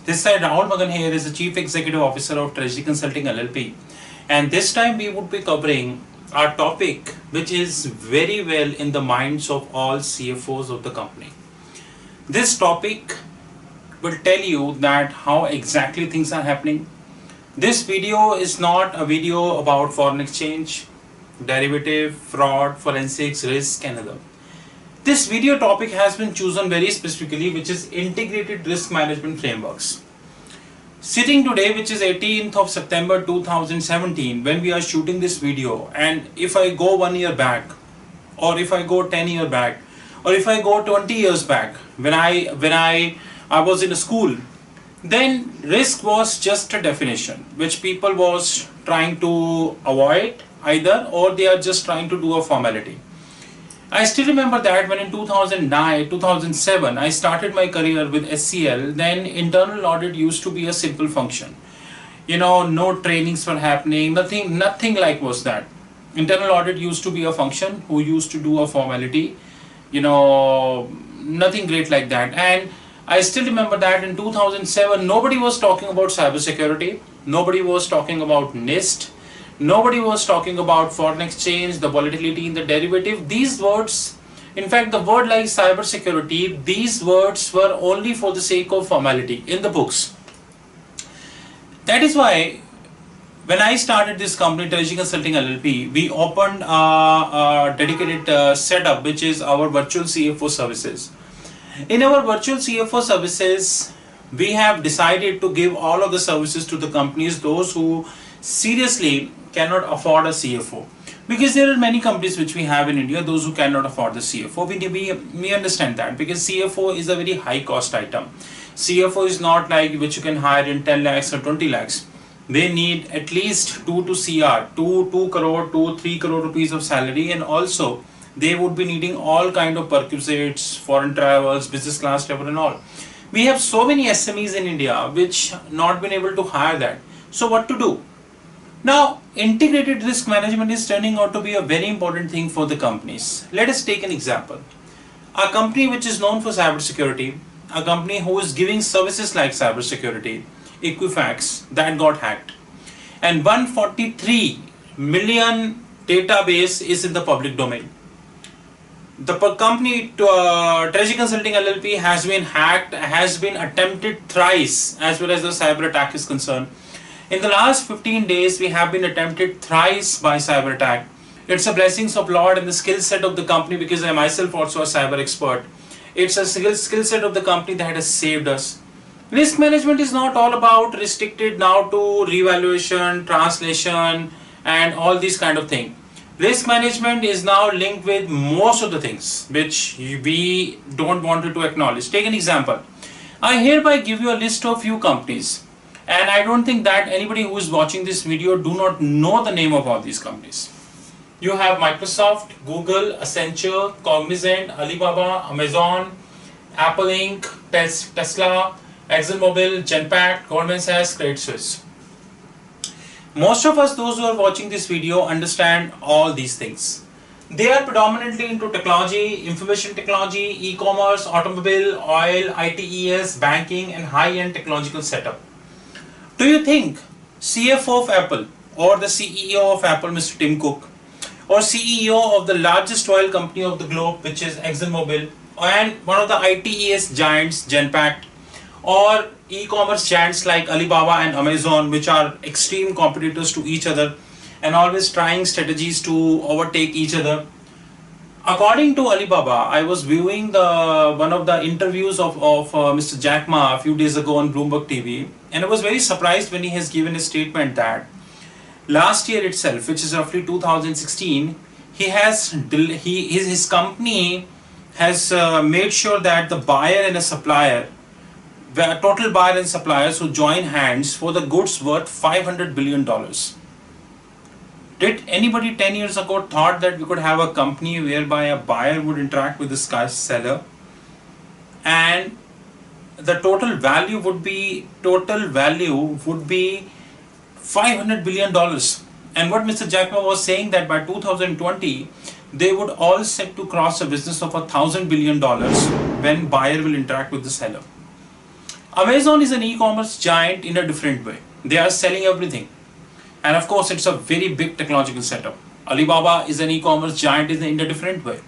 This side Rahul Magan here is the Chief Executive Officer of Treasury Consulting LLP, and this time we would be covering our topic which is very well in the minds of all CFOs of the company. This topic will tell you that how exactly things are happening. This video is not a video about foreign exchange, derivative, fraud, forensics, risk and other. This video topic has been chosen very specifically, which is integrated risk management frameworks. Sitting today, which is 18th of September 2017, when we are shooting this video, and if I go 1 year back, or if I go 10 years back, or if I go 20 years back, when I was in a school, then risk was just a definition which people was trying to avoid either, or they are just trying to do a formality. I still remember that when in 2009, 2007, I started my career with SCL, then internal audit used to be a simple function. No trainings were happening, nothing like was that. Internal audit used to be a function who used to do a formality, nothing great like that. And I still remember that in 2007, nobody was talking about cybersecurity, nobody was talking about NIST, nobody was talking about foreign exchange, the volatility in the derivative. These words, in fact, the word like cybersecurity, these words were only for the sake of formality in the books. That is why when I started this company, Treasury Consulting LLP, we opened a dedicated setup, which is our virtual CFO services. In our virtual CFO services, we have decided to give all of the services to the companies, those who seriously cannot afford a CFO, because there are many companies which we have in India, those who cannot afford the CFO. We understand that, because CFO is a very high cost item. CFO is not like which you can hire in 10 lakhs or 20 lakhs. They need at least 2 crore to 3 crore rupees of salary, and also they would be needing all kind of perquisites, foreign travels, business class travel and all. We have so many SMEs in India which not been able to hire that. So what to do? Now, integrated risk management is turning out to be a very important thing for the companies. Let us take an example. A company which is known for cybersecurity, a company who is giving services like cybersecurity, Equifax, that got hacked. And 143 million database is in the public domain. The company Treasury Consulting LLP has been hacked, has been attempted thrice as well as the cyber attack is concerned. In the last 15 days, we have been attempted thrice by cyber attack. It's a blessings of Lord and the skill set of the company, because I myself also a cyber expert. It's a skill set of the company that has saved us. Risk management is not all about restricted now to revaluation, translation and all these kind of things. Risk management is now linked with most of the things which we don't want to acknowledge. Take an example. I hereby give you a list of few companies. And I don't think that anybody who is watching this video do not know the name of all these companies. You have Microsoft, Google, Accenture, Cognizant, Alibaba, Amazon, Apple Inc., Tesla, ExxonMobil, Genpact, Goldman Sachs, Credit Suisse. Most of us, those who are watching this video, understand all these things. They are predominantly into technology, information technology, e-commerce, automobile, oil, ITES, banking and high-end technological setup. Do you think CFO of Apple or the CEO of Apple, Mr. Tim Cook, or CEO of the largest oil company of the globe, which is ExxonMobil, and one of the ITES giants, Genpact, or e-commerce giants like Alibaba and Amazon, which are extreme competitors to each other and always trying strategies to overtake each other? According to Alibaba, I was viewing one of the interviews of Mr. Jack Ma a few days ago on Bloomberg TV, and I was very surprised when he has given a statement that last year itself, which is roughly 2016, his company has made sure that the buyer and a supplier, the total buyer and suppliers who join hands for the goods worth $500 billion. Did anybody 10 years ago thought that we could have a company whereby a buyer would interact with the seller and the total value would be $500 billion? And what Mr. Jack Ma was saying, that by 2020 they would all set to cross a business of $1,000 billion when buyer will interact with the seller. Amazon is an e-commerce giant in a different way. They are selling everything. And of course, it's a very big technological setup. Alibaba is an e-commerce giant in a different way.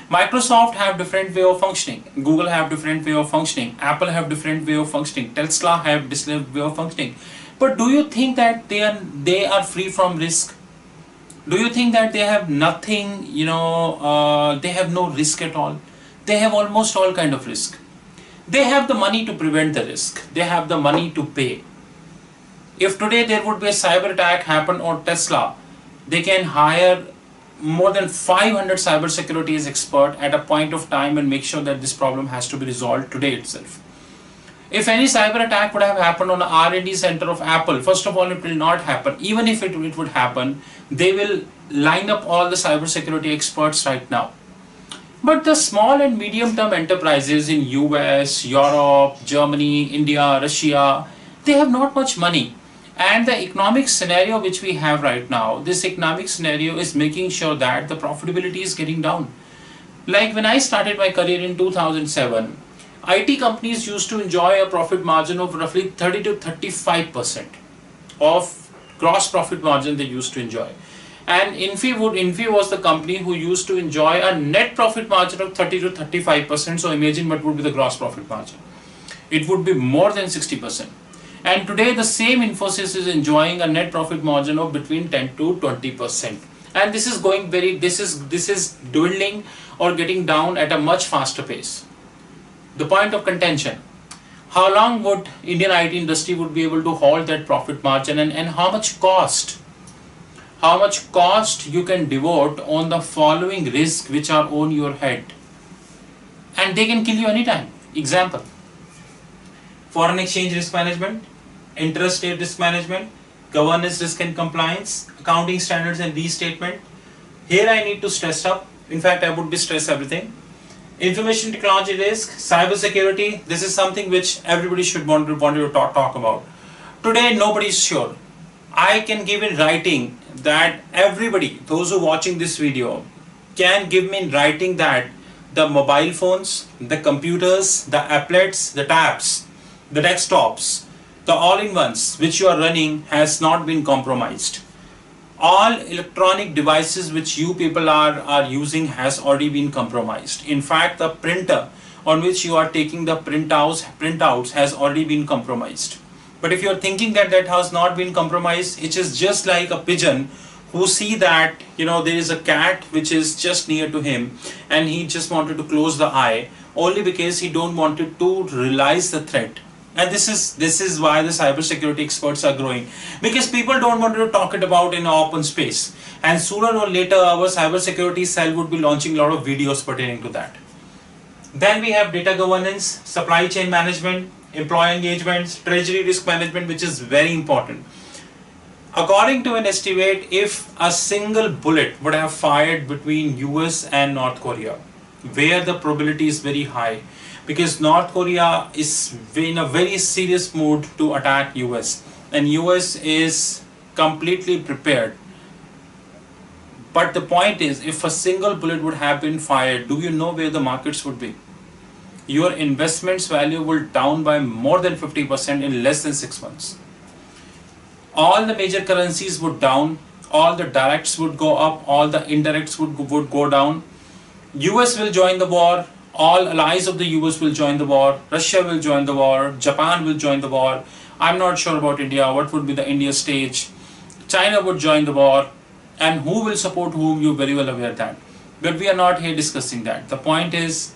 Microsoft have different way of functioning. Google have different way of functioning. Apple have different way of functioning. Tesla have different way of functioning. But do you think that they are free from risk? Do you think that they have nothing, they have no risk at all? They have almost all kind of risk. They have the money to prevent the risk. They have the money to pay. If today there would be a cyber attack happen on Tesla, they can hire more than 500 cybersecurity experts at a point of time and make sure that this problem has to be resolved today itself. If any cyber attack would have happened on the R&D center of Apple, first of all, it will not happen. Even if it would happen, they will line up all the cybersecurity experts right now. But the small and medium term enterprises in US, Europe, Germany, India, Russia, they have not much money. And the economic scenario which we have right now, this economic scenario is making sure that the profitability is getting down. Like when I started my career in 2007, IT companies used to enjoy a profit margin of roughly 30 to 35% of gross profit margin they used to enjoy. And Infi was the company who used to enjoy a net profit margin of 30 to 35%. So imagine what would be the gross profit margin. It would be more than 60%. And today the same Infosys is enjoying a net profit margin of between 10 to 20%. And this is going this is dwindling or getting down at a much faster pace. The point of contention: how long would Indian IT industry would be able to hold that profit margin, and how much cost you can devote on the following risks which are on your head, and they can kill you anytime. Example: foreign exchange risk management, interest rate risk management, governance risk and compliance, accounting standards and restatement. Here I need to stress up. In fact, I would be stress everything. Information technology risk, cyber security. This is something which everybody should want to talk about. Today, nobody is sure. I can give in writing that everybody, those who are watching this video, can give me in writing that the mobile phones, the computers, the applets, the tabs, the desktops, the all-in-ones which you are running has not been compromised. All electronic devices which you people are using has already been compromised. In fact, the printer on which you are taking the printouts has already been compromised. But if you are thinking that that has not been compromised, it is just like a pigeon who see that there is a cat which is just near to him and he just wanted to close the eye only because he don't wanted to realize the threat. And this is why the cybersecurity experts are growing, because people don't want to talk it about in an open space. And sooner or later, our cybersecurity cell would be launching a lot of videos pertaining to that. Then we have data governance, supply chain management, employee engagements, treasury risk management, which is very important. According to an estimate, if a single bullet would have fired between US and North Korea, where the probability is very high, because North Korea is in a very serious mood to attack US, and US is completely prepared. But the point is, if a single bullet would have been fired, do you know where the markets would be? Your investments value will down by more than 50% in less than 6 months. All the major currencies would down, all the directs would go up, all the indirects would go down. US will join the war. All allies of the US will join the war. Russia will join the war. Japan will join the war. I'm not sure about India. What would be the India stage? China would join the war. And who will support whom, you're very well aware of that. But we are not here discussing that. The point is,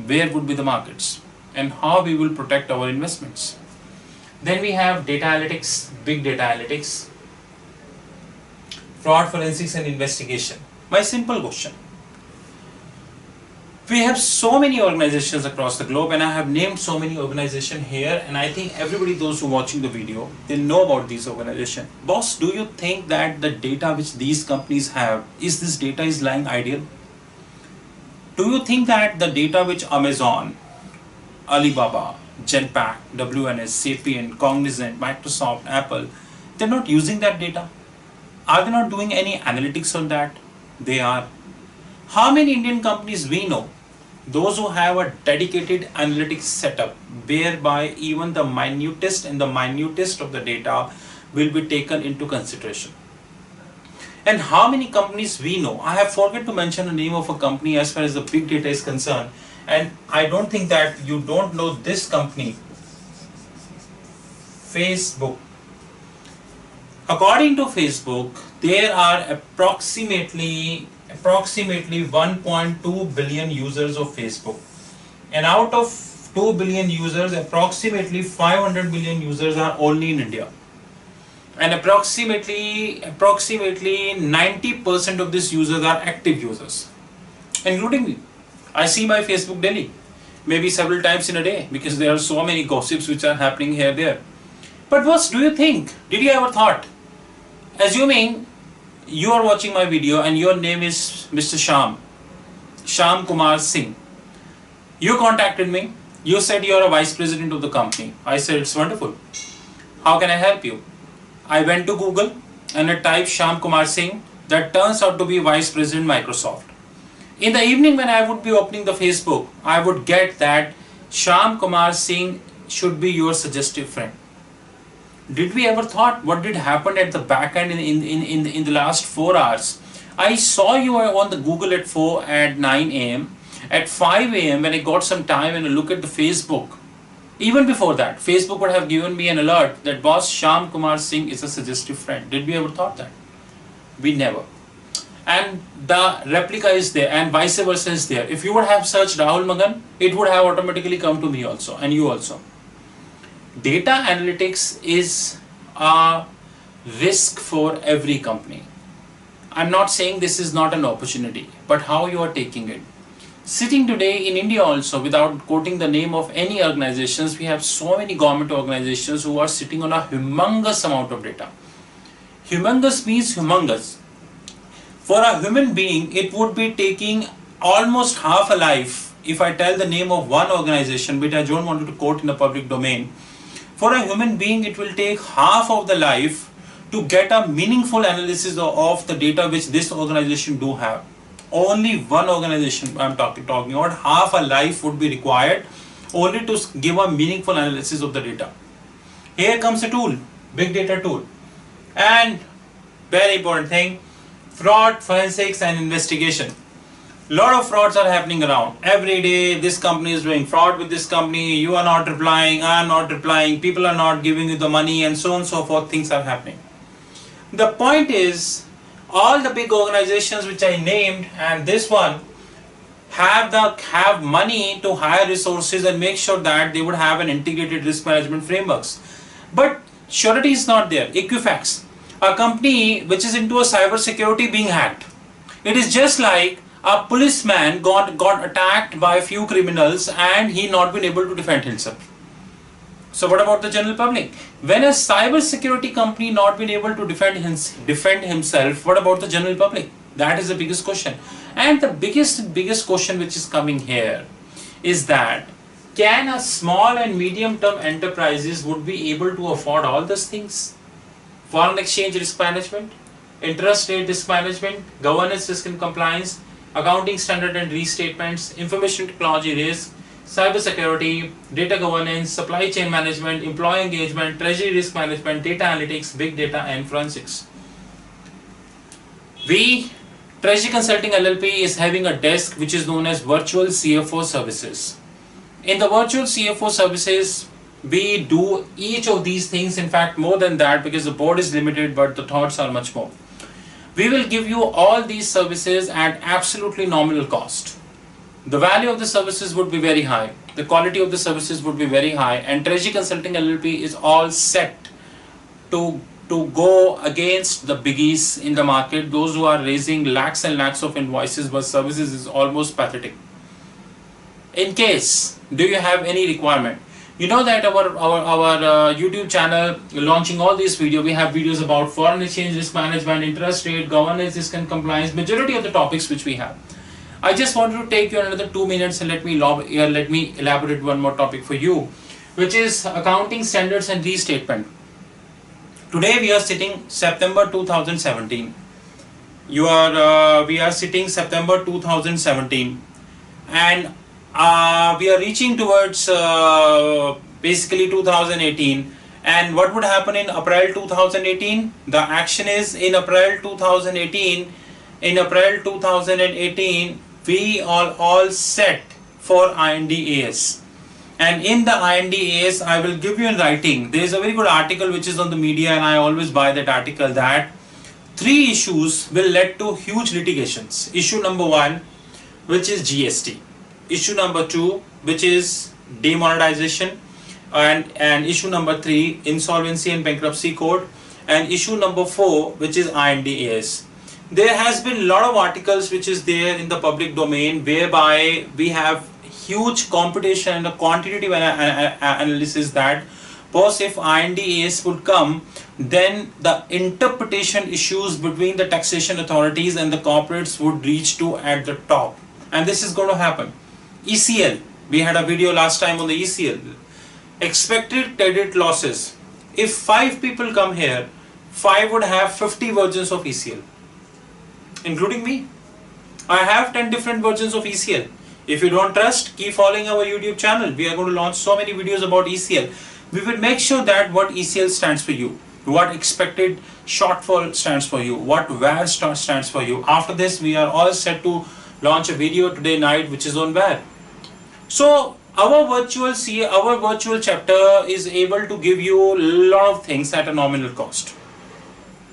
where would be the markets and how we will protect our investments. Then we have data analytics, big data analytics, fraud forensics and investigation. My simple question: we have so many organizations across the globe, and I have named so many organizations here, and I think everybody, those who are watching the video, they know about these organizations. Boss, do you think that the data which these companies have, is this data is lying idle? Do you think that the data which Amazon, Alibaba, Genpact, WNS, Sapient, Cognizant, Microsoft, Apple, they're not using that data? Are they not doing any analytics on that? They are. How many Indian companies we know, those who have a dedicated analytics setup, whereby even the minutest and the minutest of the data will be taken into consideration. And how many companies we know? I have forgot to mention the name of a company as far as the big data is concerned, and I don't think that you don't know this company, Facebook. According to Facebook, there are approximately 1.2 billion users of Facebook, and out of 2 billion users, approximately 500 million users are only in India, and approximately 90% of these users are active users, including me. I see my Facebook daily, maybe several times in a day, because there are so many gossips which are happening here there. But what do you think? Did you ever thought, assuming you are watching my video and your name is Mr. Sham Kumar Singh, you contacted me, you said you are a vice president of the company. I said, it's wonderful. How can I help you? I went to Google and I typed Sham Kumar Singh. That turns out to be Vice President Microsoft. In the evening when I would be opening the Facebook, I would get that Sham Kumar Singh should be your suggestive friend. Did we ever thought what did happen at the back end in the last 4 hours? I saw you on the Google at 9 a.m. At 5 a.m. when I got some time and I look at the Facebook, even before that, Facebook would have given me an alert that boss Sham Kumar Singh is a suggestive friend. Did we ever thought that? We never. And the replica is there, and vice versa is there. If you would have searched Rahul Magan, it would have automatically come to me also, and you also. Data analytics is a risk for every company. I'm not saying this is not an opportunity, but how you are taking it. Sitting today in India also, without quoting the name of any organizations, we have so many government organizations who are sitting on a humongous amount of data. Humongous means humongous. For a human being, it would be taking almost half a life, if I tell the name of one organization, which I don't want to quote in the public domain. For a human being, it will take half of the life to get a meaningful analysis of the data which this organization do have. Only one organization I'm talking about, half a life would be required only to give a meaningful analysis of the data. Here comes a tool, big data tool. And very important thing, fraud, forensics and investigation. Lot of frauds are happening around. Every day this company is doing fraud with this company, you are not replying, I am not replying, people are not giving you the money, and so on and so forth, things are happening. The point is, all the big organizations which I named and this one have money to hire resources and make sure that they would have an integrated risk management frameworks. But surety is not there. Equifax, a company which is into a cyber security being hacked. It is just like a policeman got attacked by a few criminals and he not been able to defend himself. So what about the general public? When a cyber security company not been able to defend himself, what about the general public? That is the biggest question. And the biggest question which is coming here is that, can a small and medium term enterprises would be able to afford all these things? Foreign exchange risk management, interest rate risk management, governance risk and compliance, accounting standard and restatements, information technology risk, cyber security, data governance, supply chain management, employee engagement, treasury risk management, data analytics, big data and forensics. We, Treasury Consulting LLP, is having a desk which is known as Virtual CFO Services. In the Virtual CFO Services, we do each of these things, in fact more than that, because the board is limited but the thoughts are much more. We will give you all these services at absolutely nominal cost. The value of the services would be very high, the quality of the services would be very high, and Treasury Consulting LLP is all set to go against the biggies in the market, those who are raising lakhs and lakhs of invoices, but services is almost pathetic. In case, do you have any requirement? You know that our YouTube channel, launching all these videos, we have videos about foreign exchange risk management, interest rate, governance risk and compliance, majority of the topics which we have. I just wanted to take you another 2 minutes and let me elaborate one more topic for you, which is accounting standards and restatement. Today we are sitting September 2017. We are sitting September 2017, and we are reaching towards basically 2018. And what would happen in April 2018? The action is in April 2018. In April 2018, we are all set for IND-AS. And in the IND-AS, I will give you in writing. There is a very good article which is on the media, and I always buy that article, that 3 issues will lead to huge litigations. Issue number 1, which is GST. Issue number 2, which is demonetization. And issue number 3, insolvency and bankruptcy code. And issue number 4, which is IND-AS. There has been a lot of articles which is there in the public domain, whereby we have huge competition and a quantitative analysis that boss, if IND-AS would come, then the interpretation issues between the taxation authorities and the corporates would reach to at the top. And this is going to happen. ECL, we had a video last time on the ECL. Expected credit losses. If 5 people come here, 5 would have 50 versions of ECL, including me. I have 10 different versions of ECL. If you don't trust, keep following our YouTube channel. We are going to launch so many videos about ECL. We will make sure that what ECL stands for you, what expected shortfall stands for you, what VAR stands for you. After this, we are all set to launch a video today night which is on VAR. So our virtual chapter is able to give you a lot of things at a nominal cost.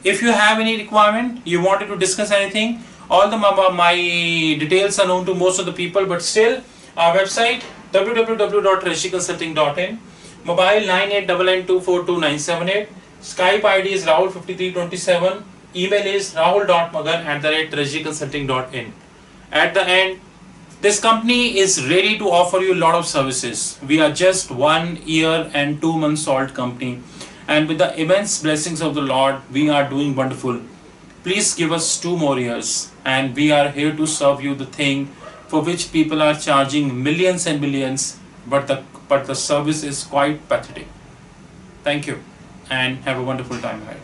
If you have any requirement, you wanted to discuss anything, all my details are known to most of the people, but still, our website www.regiconsulting.in, mobile 9899242978, Skype ID is Rahul5327, email is rahul.magan@regiconsulting.in. At the end, this company is ready to offer you a lot of services. We are just 1 year and 2 months old company, and with the immense blessings of the Lord, we are doing wonderful. Please give us 2 more years, and we are here to serve you the thing for which people are charging millions and millions, but the service is quite pathetic. Thank you, and have a wonderful time ahead.